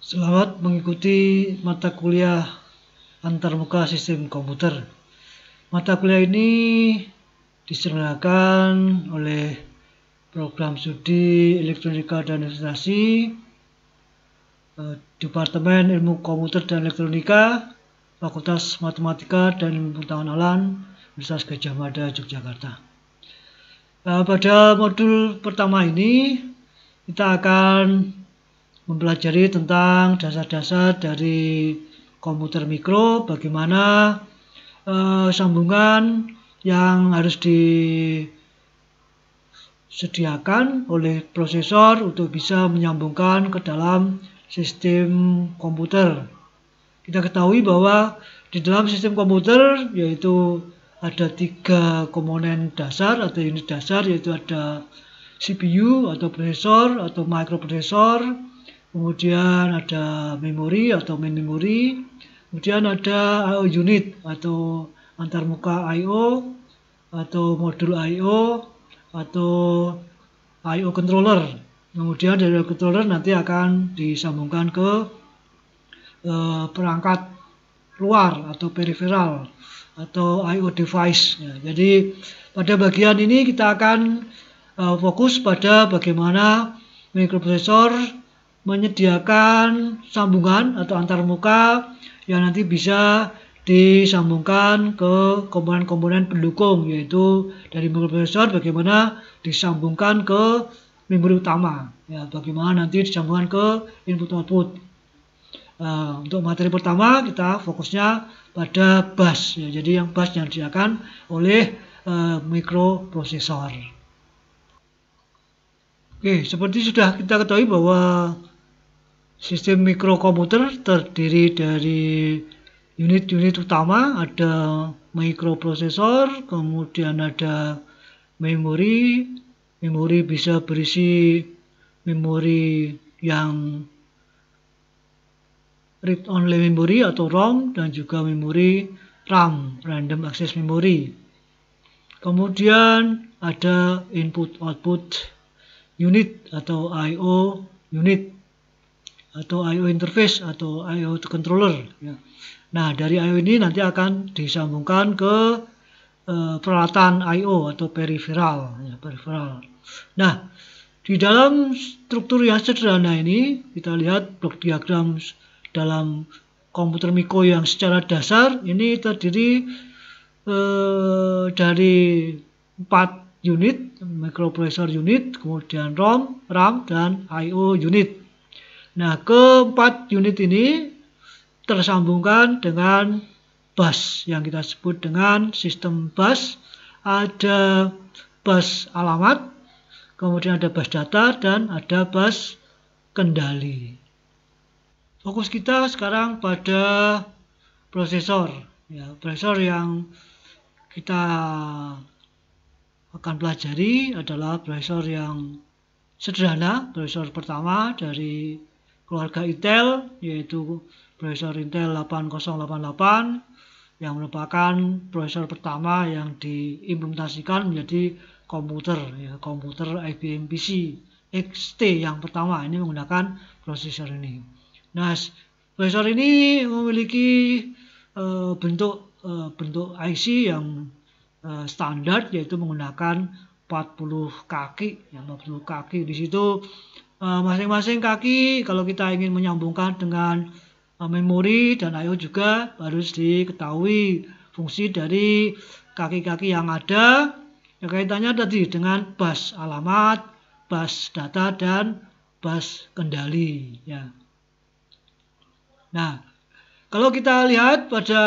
Selamat mengikuti mata kuliah antarmuka sistem komputer. Mata kuliah ini diselenggarakan oleh program studi elektronika dan investasi, Departemen Ilmu Komputer dan Elektronika, Fakultas Matematika dan Ilmu Pengetahuan Alam, Universitas Gadjah Mada, Yogyakarta. Pada modul pertama ini kita akan mempelajari tentang dasar-dasar dari komputer mikro, bagaimana sambungan yang harus disediakan oleh prosesor untuk bisa menyambungkan ke dalam sistem komputer. Kita ketahui bahwa di dalam sistem komputer yaitu ada 3 komponen dasar atau unit dasar, yaitu ada CPU atau prosesor atau microprosesor, kemudian ada memori atau main memory, kemudian ada I/O unit atau antarmuka I/O atau modul I/O atau I/O controller. Kemudian dari controller nanti akan disambungkan ke perangkat luar atau peripheral atau I/O device. Jadi pada bagian ini kita akan fokus pada bagaimana microprosesor menyediakan sambungan atau antarmuka yang nanti bisa disambungkan ke komponen-komponen pendukung, yaitu dari microprosesor bagaimana disambungkan ke memori utama, bagaimana nanti disambungkan ke input-output. Untuk materi pertama kita fokusnya pada bus, jadi yang bus yang disediakan oleh microprosesor. Oke, seperti sudah kita ketahui bahwa sistem mikrokomputer terdiri dari unit-unit utama, ada microprosesor, kemudian ada memori. Memori bisa berisi memori yang read-only memory atau ROM, dan juga memori RAM, random access memory. Kemudian ada input-output unit atau I/O unit atau I/O interface atau I/O controller. Nah, dari I/O ini nanti akan disambungkan ke peralatan I/O atau peripheral. Nah, di dalam struktur yang sederhana ini kita lihat blok diagram dalam komputer mikro yang secara dasar ini terdiri dari 4 unit, microprocessor unit, kemudian ROM, RAM, dan I/O unit. Nah, keempat unit ini tersambungkan dengan bus yang kita sebut dengan sistem bus. Ada bus alamat, kemudian ada bus data, dan ada bus kendali. Fokus kita sekarang pada prosesor. Prosesor yang kita akan pelajari adalah prosesor yang sederhana. Prosesor pertama dari keluarga Intel, yaitu prosesor Intel 8088, yang merupakan prosesor pertama yang diimplementasikan menjadi komputer IBM PC XT yang pertama. Ini menggunakan prosesor ini. Nah, prosesor ini memiliki bentuk IC yang standar, yaitu menggunakan 40 kaki. 40 kaki di situ masing-masing kaki kalau kita ingin menyambungkan dengan memori dan I/O juga harus diketahui fungsi dari kaki-kaki yang ada. Kaitannya tadi dengan bus alamat, bus data, dan bus kendali. Nah, kalau kita lihat pada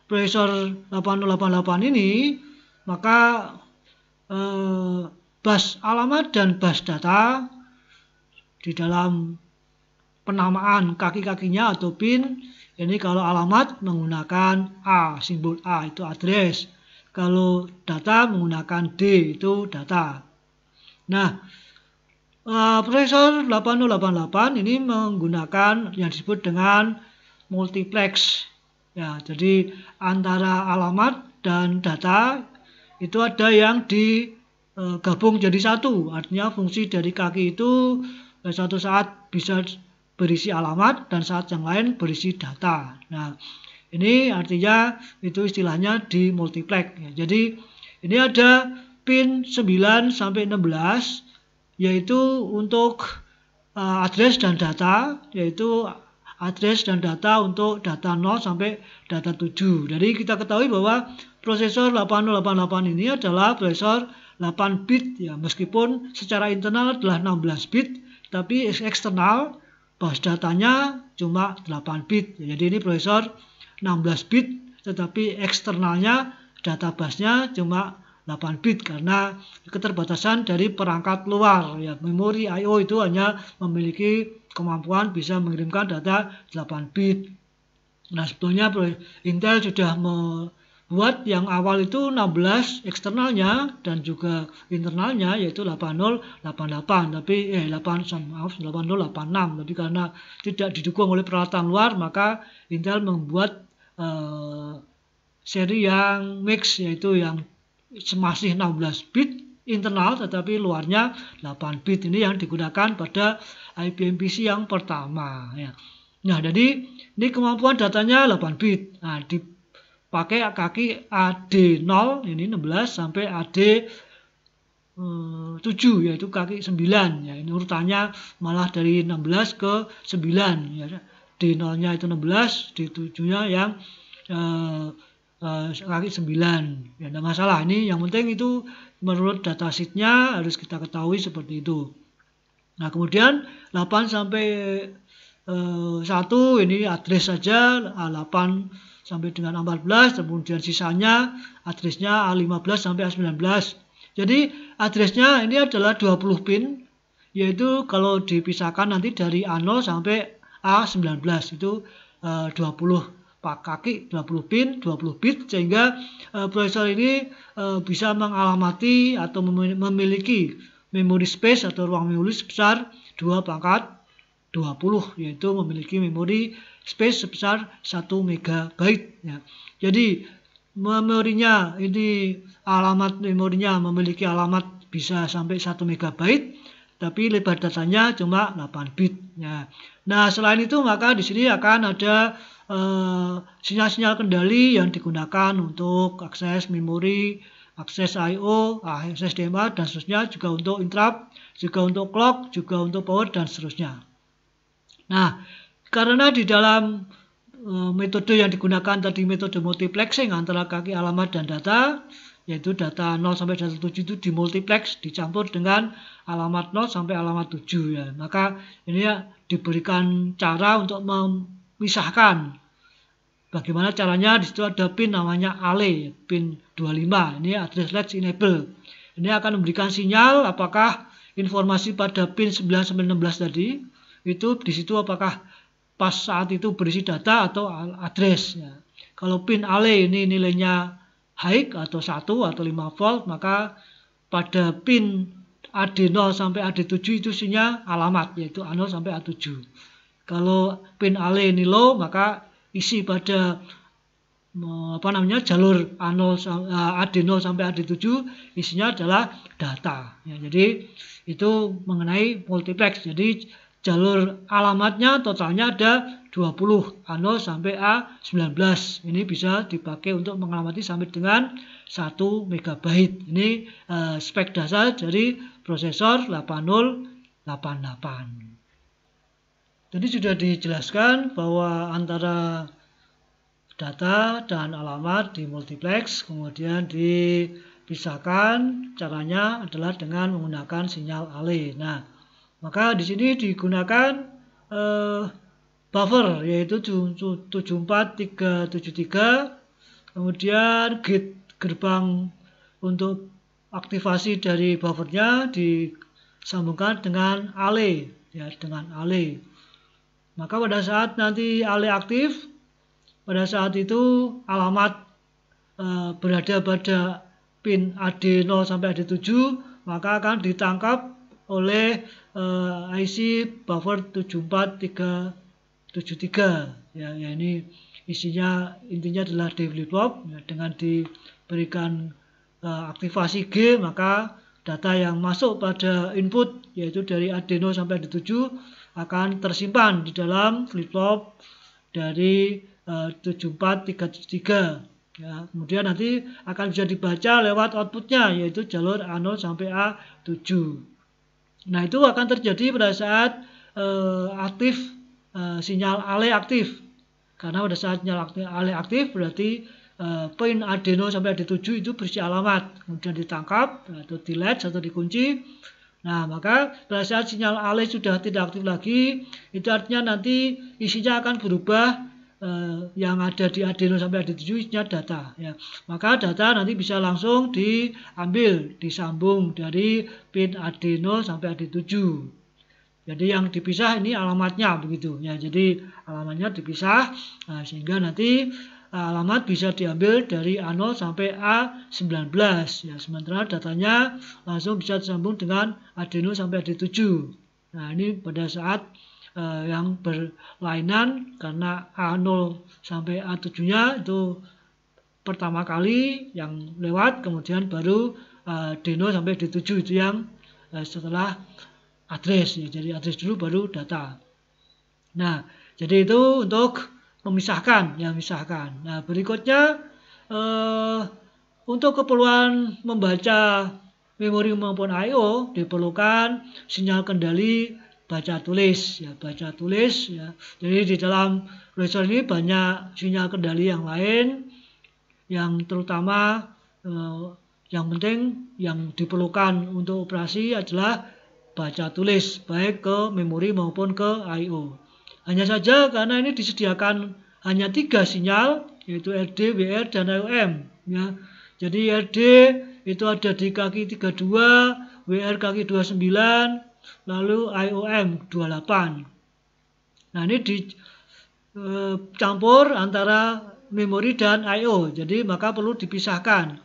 prosesor 8088 ini, maka bus alamat dan bus data di dalam penamaan kaki-kakinya atau pin, ini kalau alamat menggunakan A, simbol A itu address. Kalau data menggunakan D, itu data. Nah, prosesor 8088 ini menggunakan yang disebut dengan multiplex. Jadi antara alamat dan data itu ada yang digabung jadi satu. Artinya fungsi dari kaki itu suatu saat bisa berisi alamat dan saat yang lain berisi data. Nah, ini artinya itu istilahnya di multiplex. Ya. Jadi ini ada pin 9 sampai 16 yaitu untuk address dan data, yaitu address dan data untuk data 0 sampai data 7. Jadi kita ketahui bahwa prosesor 8088 ini adalah prosesor 8 bit ya, meskipun secara internal adalah 16 bit, tapi eksternal bus datanya cuma 8 bit. Jadi ini prosesor 16 bit, tetapi eksternalnya data busnya cuma 8 bit karena keterbatasan dari perangkat luar ya. Memori I/O itu hanya memiliki kemampuan bisa mengirimkan data 8 bit. Nah, sebetulnya Intel sudah membuat yang awal itu 16 eksternalnya dan juga internalnya yaitu 8088 tapi 8086 tapi karena tidak didukung oleh peralatan luar maka Intel membuat seri yang mix yaitu yang masih 16 bit internal tetapi luarnya 8 bit. Ini yang digunakan pada IBM PC yang pertama ya. Nah, jadi ini kemampuan datanya 8 bit. Nah, dipakai kaki AD0 ini 16 sampai AD7 yaitu kaki 9 ya. Ini urutannya malah dari 16 ke 9 ya. D0-nya itu 16, D7-nya yang kaki 9 ya, tidak masalah. Ini yang penting itu menurut datasheetnya harus kita ketahui seperti itu. Nah, kemudian 8 sampai 1 ini address saja, A8 sampai dengan 14, kemudian sisanya addressnya A15 sampai A19. Jadi addressnya ini adalah 20 pin, yaitu kalau dipisahkan nanti dari A0 sampai A19 itu 20 kaki 20 pin, 20 bit, sehingga prosesor ini bisa mengalamati atau memiliki memory space atau ruang memori sebesar 2 pangkat 20, yaitu memiliki memory space sebesar 1 MB ya. Jadi memorinya ini memorinya memiliki alamat bisa sampai 1 MB, tapi lebar datanya cuma 8 bit ya. Nah, selain itu maka di sini akan ada sinyal-sinyal kendali yang digunakan untuk akses memori, akses I/O, akses DMA dan seterusnya, juga untuk interrupt, juga untuk clock, juga untuk power dan seterusnya. Nah, karena di dalam metode yang digunakan tadi metode multiplexing antara kaki alamat dan data, yaitu data 0 sampai data 7 itu dimultiplex dicampur dengan alamat 0 sampai alamat 7 ya. Maka ini ya diberikan cara untuk memisahkan. Bagaimana caranya? Di situ ada pin namanya ALE, pin 25. Ini address latch enable. Ini akan memberikan sinyal apakah informasi pada pin 9 sampai 16 tadi itu di situ apakah pas saat itu berisi data atau address ya. Kalau pin ALE ini nilainya high atau 1 atau 5 volt, maka pada pin AD0 sampai AD7 itu isinya alamat, yaitu A0 sampai A7. Kalau pin ALE ini low, maka isi pada jalur AD0 sampai AD7 isinya adalah data ya. Jadi itu mengenai multiplex. Jadi jalur alamatnya totalnya ada 20 A0 sampai A19. Ini bisa dipakai untuk mengalamati sampai dengan 1 MB. Ini spek dasar dari prosesor 8088. Jadi sudah dijelaskan bahwa antara data dan alamat di multiplex, kemudian dipisahkan, caranya adalah dengan menggunakan sinyal ALE. Nah, maka di sini digunakan buffer yaitu 74373, kemudian gate gerbang untuk aktivasi dari buffernya disambungkan dengan ALE ya, dengan ALE. Maka pada saat nanti ALE aktif, pada saat itu alamat berada pada pin AD0 sampai AD7, maka akan ditangkap oleh IC buffer 74373 ya, ini isinya intinya adalah D flip flop ya, dengan diberikan aktivasi G maka data yang masuk pada input yaitu dari Adeno sampai AD7 akan tersimpan di dalam flip-flop dari 7433. Ya, kemudian nanti akan bisa dibaca lewat outputnya yaitu jalur A0 sampai A7. Nah, itu akan terjadi pada saat aktif sinyal ALE aktif. Karena pada saat sinyal ALE aktif berarti pin Adeno sampai AD7 itu berisi alamat, kemudian ditangkap atau di-latch atau dikunci. Nah, maka pada saat sinyal ALE sudah tidak aktif lagi, itu artinya nanti isinya akan berubah. Yang ada di Adeno sampai AD7 isinya data, ya. Maka data nanti bisa langsung diambil, disambung dari pin Adeno sampai AD7. Jadi yang dipisah ini alamatnya begitu, ya. Jadi alamatnya dipisah, sehingga nanti alamat bisa diambil dari A0 sampai A19, ya. Sementara datanya langsung bisa disambung dengan Adeno sampai AD7. Nah, ini pada saat yang berlainan karena A0 sampai A7-nya itu pertama kali yang lewat, kemudian baru Adeno sampai D7 itu yang setelah address, ya. Jadi address dulu baru data. Nah, jadi itu untuk memisahkan, ya, misahkan. Nah, berikutnya untuk keperluan membaca memori maupun I/O diperlukan sinyal kendali baca tulis, ya, baca tulis, ya. Jadi di dalam prosesor ini banyak sinyal kendali yang lain, yang terutama yang penting yang diperlukan untuk operasi adalah baca tulis baik ke memori maupun ke I/O. Hanya saja karena ini disediakan hanya 3 sinyal yaitu RD, WR, dan IOM, ya. Jadi RD itu ada di kaki 32, WR kaki 29, lalu IOM 28. Nah, ini dicampur antara memori dan I/O. Jadi maka perlu dipisahkan.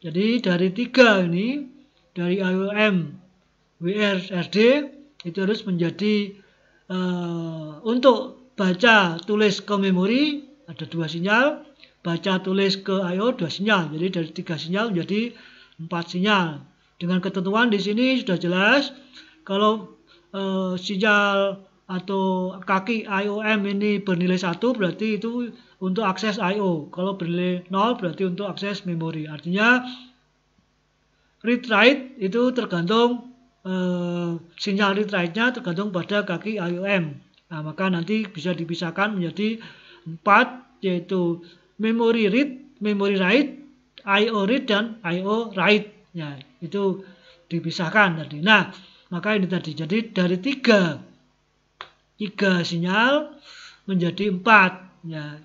Jadi dari 3 ini, dari IOM, WR, RD itu harus menjadi untuk baca tulis ke memori ada 2 sinyal, baca tulis ke I/O 2 sinyal. Jadi dari 3 sinyal menjadi 4 sinyal. Dengan ketentuan di sini sudah jelas. Kalau sinyal atau kaki IOM ini bernilai 1 berarti itu untuk akses I/O. Kalau bernilai 0 berarti untuk akses memori. Artinya read write itu tergantung sinyal read write-nya tergantung pada kaki IOM. Nah, maka nanti bisa dipisahkan menjadi 4 yaitu memory read, memory write, I/O read, dan I/O write. Ya, itu dipisahkan tadi. Nah, maka ini tadi, jadi dari 3 sinyal menjadi 4, ya.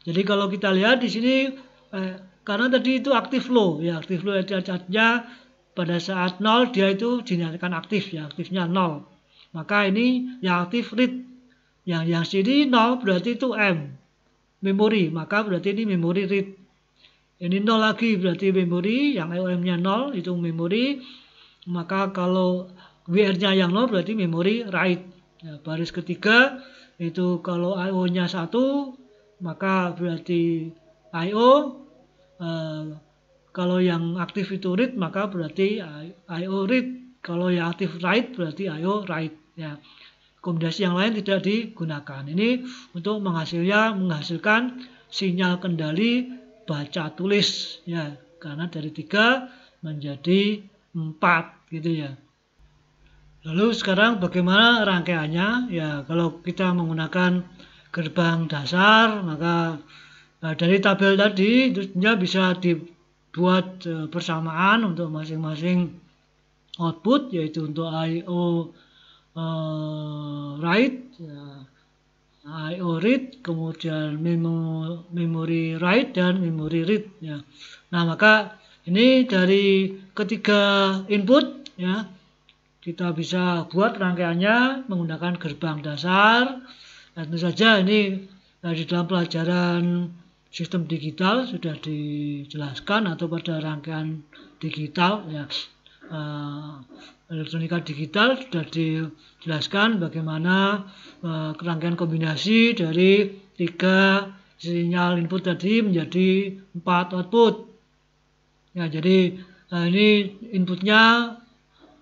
Jadi kalau kita lihat di sini karena tadi itu aktif low, ya, aktif low artinya pada saat 0 dia itu dinyatakan aktif, ya, aktifnya 0. Maka ini yang aktif read, yang sini 0 berarti itu M, memori, maka berarti ini memori read. Ini 0 lagi berarti memori, yang IOM-nya 0 itu memori. Maka kalau WR-nya yang 0 berarti memori write. Ya, baris ketiga itu kalau I/O-nya 1 maka berarti I/O. Kalau yang aktif itu read maka berarti I/O read. Kalau yang aktif write berarti I/O write. Ya. Kombinasi yang lain tidak digunakan. Ini untuk menghasilkan sinyal kendali baca tulis, ya, karena dari 3 menjadi 4 gitu, ya. Lalu sekarang bagaimana rangkaiannya? Ya, kalau kita menggunakan gerbang dasar maka dari tabel tadi itu bisa dibuat bersamaan untuk masing-masing output, yaitu untuk I/O write, ya, I/O read, kemudian memory write dan memory read, ya. Nah, maka ini dari ketiga input, ya, kita bisa buat rangkaiannya menggunakan gerbang dasar. Dan tentu saja ini di dalam pelajaran sistem digital sudah dijelaskan atau pada rangkaian digital, ya, elektronika digital sudah dijelaskan bagaimana rangkaian kombinasi dari 3 sinyal input tadi menjadi 4 output. Ya, jadi Ini inputnya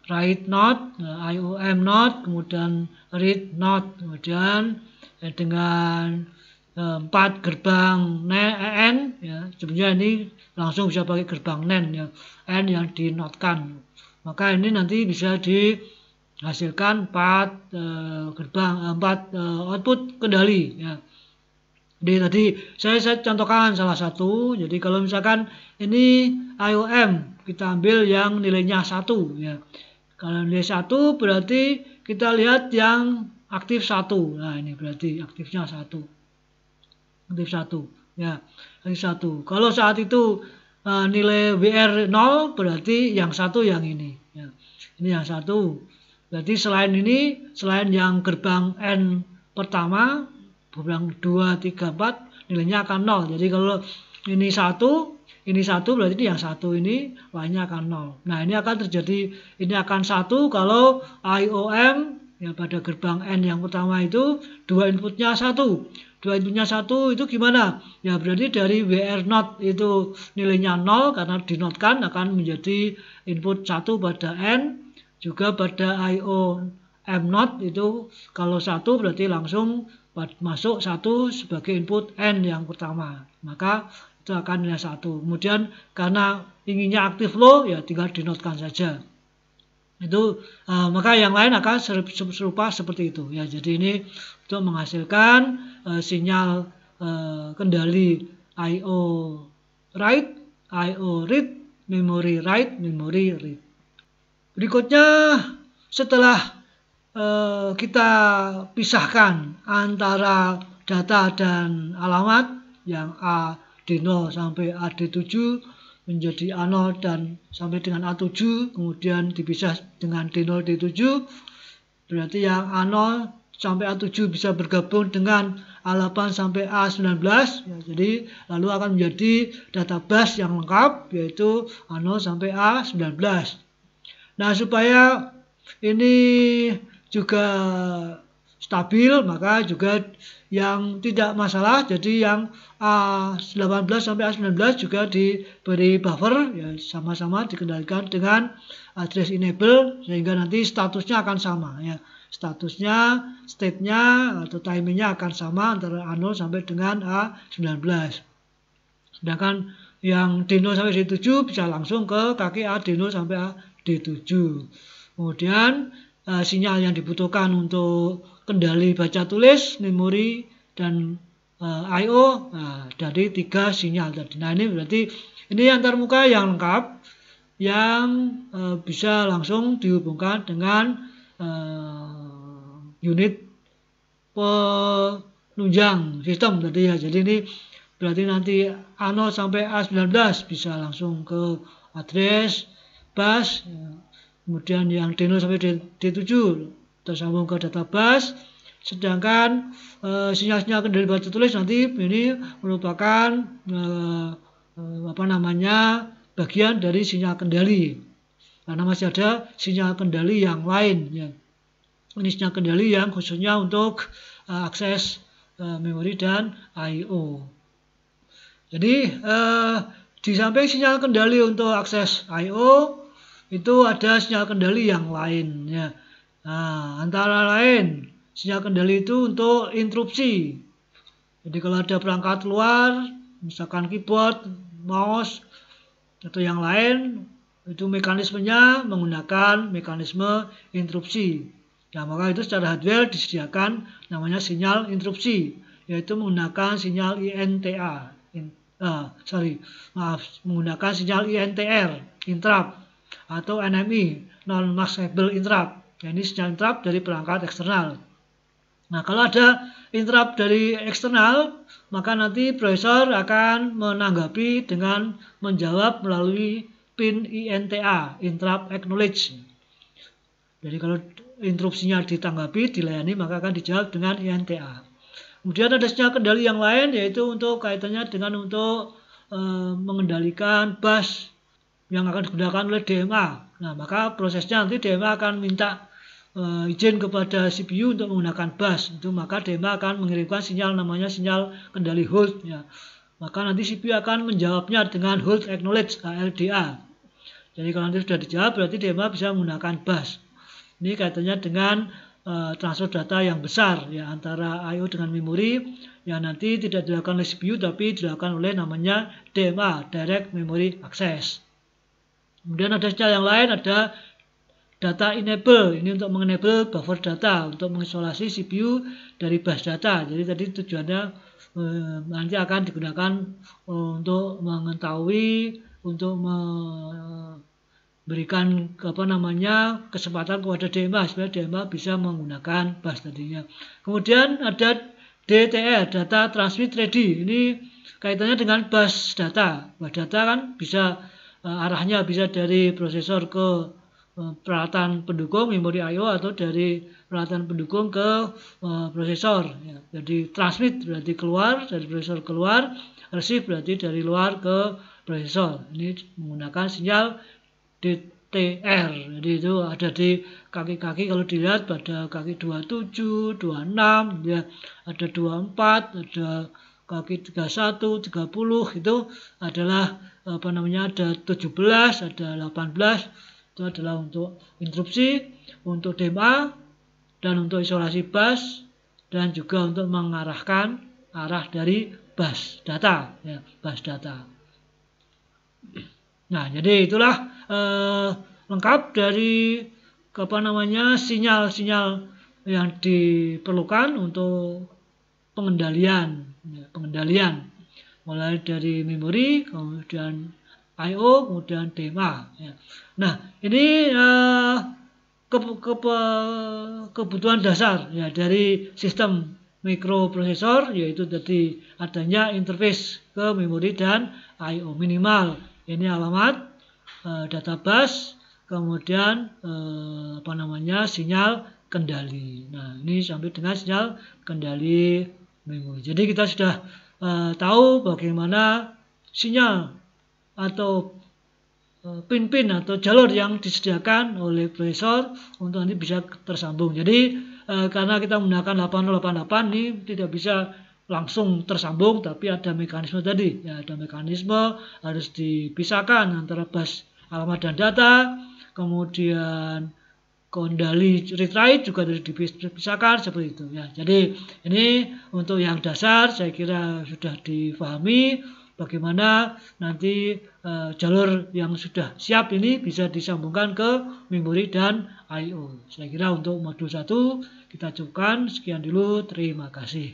write not, IOM not, kemudian read not, kemudian dengan 4 gerbang N, ya, sebenarnya ini langsung bisa pakai gerbang NAND, ya, N yang dinotkan. Maka ini nanti bisa dihasilkan 4 gerbang, 4 output kendali, ya. Jadi tadi saya contohkan salah satu. Jadi kalau misalkan ini IOM, kita ambil yang nilainya 1, ya. Kalau nilai 1 berarti kita lihat yang aktif 1. Nah, ini berarti aktifnya 1. Aktif 1, ya. Aktif 1. Kalau saat itu nilai WR 0 berarti yang 1 yang ini, ya. Ini yang 1. Berarti selain ini, selain yang gerbang N pertama, gerbang 2, 3, 4 nilainya akan 0. Jadi kalau ini 1 berarti yang 1 ini lainnya akan 0. Nah, ini akan terjadi, ini akan 1 kalau IOM, ya, pada gerbang N yang pertama itu 2 inputnya 1. 2 inputnya 1 itu gimana? Ya berarti dari WR not itu nilainya 0 karena dinotkan akan menjadi input 1 pada N. Juga pada IOM not itu kalau 1 berarti langsung masuk 1 sebagai input N yang pertama, maka itu akan nilai 1. Kemudian karena inginnya aktif low, ya tinggal dinotkan saja. Itu maka yang lain akan serupa seperti itu, ya. Jadi ini untuk menghasilkan sinyal kendali IO write, IO read, memory write, memory read. Berikutnya setelah kita pisahkan antara data dan alamat yang A D0 sampai AD7 menjadi A0 dan sampai dengan A7, kemudian dipisah dengan D0 D7, berarti yang A0 sampai A7 bisa bergabung dengan A8 sampai A19, ya, jadi lalu akan menjadi data bus yang lengkap, yaitu A0 sampai A19. Nah, supaya ini juga stabil, maka juga yang tidak masalah, jadi yang A18 sampai A19 juga diberi buffer, ya, sama-sama dikendalikan dengan address enable, sehingga nanti statusnya akan sama, ya. Statusnya, state-nya atau timing-nya akan sama antara A0 sampai dengan A19. Sedangkan yang D0 sampai D7 bisa langsung ke kaki AD0 sampai AD7. Kemudian sinyal yang dibutuhkan untuk kendali baca tulis, memori, dan I/O dari 3 sinyal tadi. Nah, ini berarti ini antarmuka yang lengkap yang bisa langsung dihubungkan dengan unit penunjang sistem tadi, ya. Jadi ini berarti nanti A0 sampai A19 bisa langsung ke address bus, ya. Kemudian yang D0 sampai D7 tersambung ke data bus, sedangkan sinyal-sinyal kendali baca tulis nanti ini merupakan bagian dari sinyal kendali, karena masih ada sinyal kendali yang lain, ya. Ini sinyal kendali yang khususnya untuk akses memori dan I/O. Jadi di samping sinyal kendali untuk akses I/O itu ada sinyal kendali yang lain, ya. Nah, antara lain sinyal kendali itu untuk interupsi. Jadi kalau ada perangkat luar, misalkan keyboard, mouse, atau yang lain, itu mekanismenya menggunakan mekanisme interupsi. Nah, maka itu secara hardware disediakan namanya sinyal interupsi, yaitu menggunakan sinyal INTA. Menggunakan sinyal INTR, interrupt, atau NMI, non-maskable interrupt. Nah, ini sinyal interrupt dari perangkat eksternal. Nah, kalau ada interrupt dari eksternal, maka nanti prosesor akan menanggapi dengan menjawab melalui pin INTA, interrupt acknowledge. Jadi kalau interupsinya ditanggapi, dilayani, maka akan dijawab dengan INTA. Kemudian ada sinyal kendali yang lain, yaitu untuk kaitannya dengan untuk mengendalikan bus yang akan digunakan oleh DMA. Nah, maka prosesnya nanti DMA akan minta izin kepada CPU untuk menggunakan bus. Itu maka DMA akan mengirimkan sinyal namanya sinyal kendali hold, ya. Maka nanti CPU akan menjawabnya dengan hold acknowledge, HLDA. Jadi kalau nanti sudah dijawab berarti DMA bisa menggunakan bus. Ini kaitannya dengan transfer data yang besar ya antara I/O dengan memori yang nanti tidak dilakukan oleh CPU tapi dilakukan oleh namanya DMA, Direct Memory Access. Kemudian ada sinyal yang lain, ada data enable. Ini untuk mengenable buffer data untuk mengisolasi CPU dari bus data. Jadi tadi tujuannya nanti akan digunakan untuk mengetahui, untuk berikan kesempatan kepada DMA supaya DMA bisa menggunakan bus tadinya. Kemudian ada DTR, Data Transmit Ready. Ini kaitannya dengan bus data. Bus data kan bisa arahnya bisa dari prosesor ke peralatan pendukung memori I/O atau dari peralatan pendukung ke prosesor. Ya. Jadi transmit berarti keluar dari prosesor keluar, receive berarti dari luar ke prosesor. Ini menggunakan sinyal DTR. Jadi itu ada di kaki-kaki, kalau dilihat pada kaki 27, 26 ya, ada 24, ada kaki 31, 30 itu adalah ada 17, ada 18, itu adalah untuk interupsi, untuk DMA dan untuk isolasi bus dan juga untuk mengarahkan arah dari bus data ya, bus data. Nah, jadi itulah lengkap dari sinyal-sinyal yang diperlukan untuk pengendalian mulai dari memori, kemudian I/O, kemudian DMA. Ya. Nah, ini kebutuhan dasar ya dari sistem mikroprosesor, yaitu tadi adanya interface ke memori dan I/O minimal. Ini alamat data bus, kemudian sinyal kendali. Nah, ini sampai dengan sinyal kendali memori. Jadi kita sudah tahu bagaimana sinyal atau pin-pin atau jalur yang disediakan oleh prosesor untuk nanti bisa tersambung. Jadi karena kita menggunakan 8088 ini tidak bisa langsung tersambung, tapi ada mekanisme tadi ya, ada mekanisme harus dipisahkan antara bus alamat dan data, kemudian kendali read write juga harus dipisahkan seperti itu ya. Jadi ini untuk yang dasar saya kira sudah difahami bagaimana nanti jalur yang sudah siap ini bisa disambungkan ke memori dan I/O. Saya kira untuk modul 1 kita cukupkan sekian dulu, terima kasih.